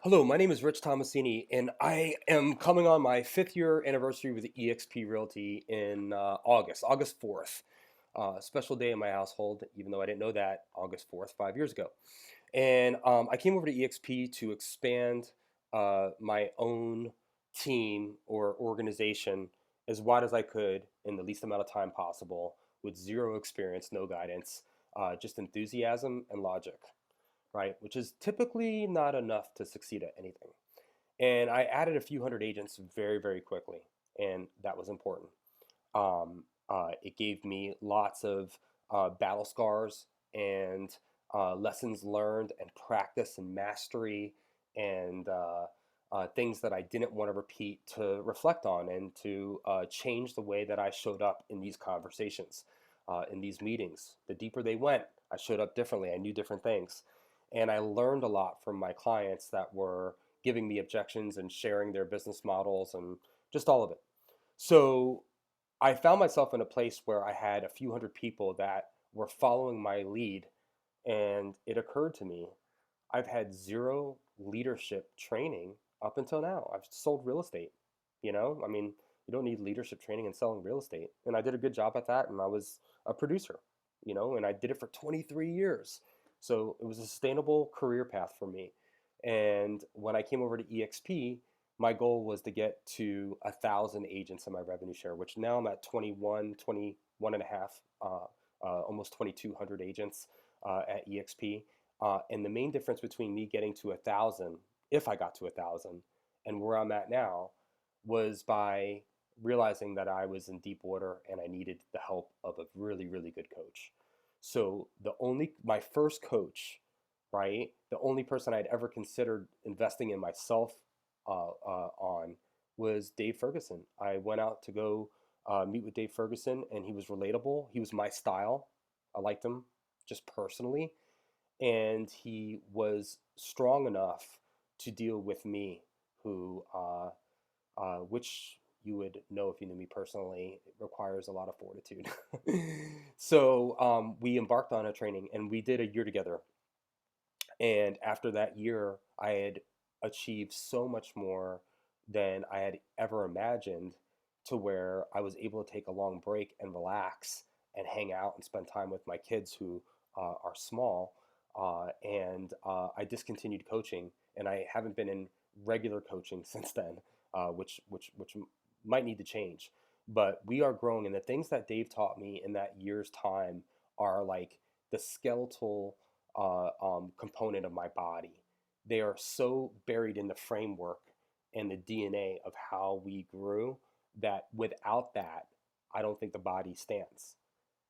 Hello, my name is Rich Tomasini, and I am coming on my 5th year anniversary with eXp Realty in August 4th. Special day in my household, even though I didn't know that August 4th, 5 years ago. And I came over to eXp to expand my own team or organization as wide as I could in the least amount of time possible with zero experience, no guidance, just enthusiasm and logic, right? Which is typically not enough to succeed at anything. And I added a few hundred agents very, very quickly, and that was important. It gave me lots of battle scars and lessons learned and practice and mastery and things that I didn't want to repeat to reflect on and to change the way that I showed up in these conversations, in these meetings. The deeper they went, I showed up differently. I knew different things. And I learned a lot from my clients that were giving me objections and sharing their business models and just all of it. So I found myself in a place where I had a few hundred people that were following my lead, and it occurred to me I've had zero leadership training up until now. I've sold real estate. I mean, you don't need leadership training in selling real estate. And I did a good job at that, and I was a producer, and I did it for 23 years. So it was a sustainable career path for me. And when I came over to EXP, my goal was to get to 1,000 agents in my revenue share, which now I'm at 21 and a half, almost 2,200 agents at EXP. And the main difference between me getting to 1,000, if I got to 1,000, and where I'm at now was by realizing that I was in deep water and I needed the help of a really, really good coach. So my first coach, right, the only person I'd ever considered investing in myself on was Dave Ferguson. I went out to go meet with Dave Ferguson, and he was relatable. He was my style. I liked him just personally, and he was strong enough to deal with me, which you would know if you knew me personally, it requires a lot of fortitude. So we embarked on a training, and we did a year together. And after that year, I had achieved so much more than I had ever imagined, to where I was able to take a long break and relax and hang out and spend time with my kids who are small. And I discontinued coaching, and I haven't been in regular coaching since then, which might need to change. But we are growing, and the things that Dave taught me in that year's time are like the skeletal component of my body. They are so buried in the framework and the DNA of how we grew that without that, I don't think the body stands.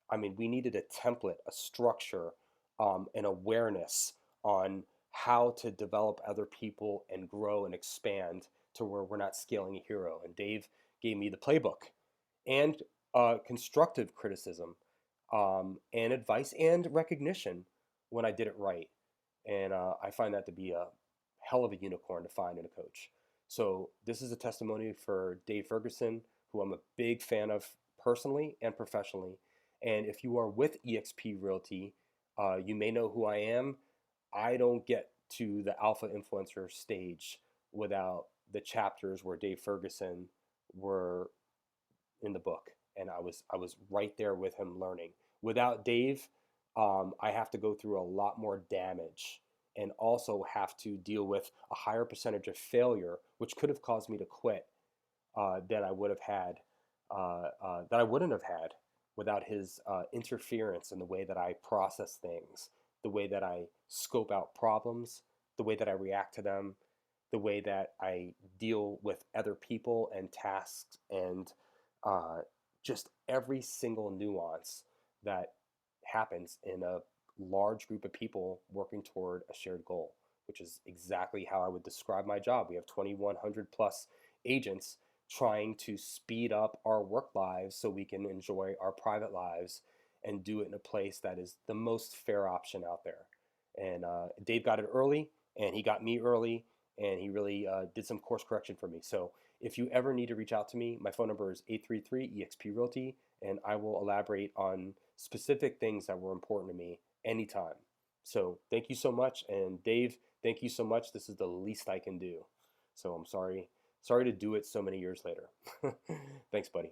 I mean, we needed a template, a structure, an awareness on how to develop other people and grow and expand to where we're not scaling a hero. And Dave gave me the playbook and constructive criticism, and advice and recognition when I did it right. And I find that to be a hell of a unicorn to find in a coach. So this is a testimony for Dave Ferguson, who I'm a big fan of personally and professionally. And if you are with eXp Realty, you may know who I am. I don't get to the alpha influencer stage without the chapters where Dave Ferguson were in the book, and I was right there with him learning. Without Dave, I have to go through a lot more damage and also have to deal with a higher percentage of failure, which could have caused me to quit, than I would have had, that I wouldn't have had without his interference in the way that I process things, the way that I scope out problems, the way that I react to them, the way that I deal with other people and tasks, and uh, just every single nuance that happens in a large group of people working toward a shared goal, which is exactly how I would describe my job. We have 2,100 plus agents trying to speed up our work lives so we can enjoy our private lives and do it in a place that is the most fair option out there. And Dave got it early, and he got me early, and he really did some course correction for me. So if you ever need to reach out to me, my phone number is 833 EXP Realty, and I will elaborate on specific things that were important to me anytime. So thank you so much. And Dave, thank you so much. This is the least I can do. So I'm sorry to do it so many years later. Thanks, buddy.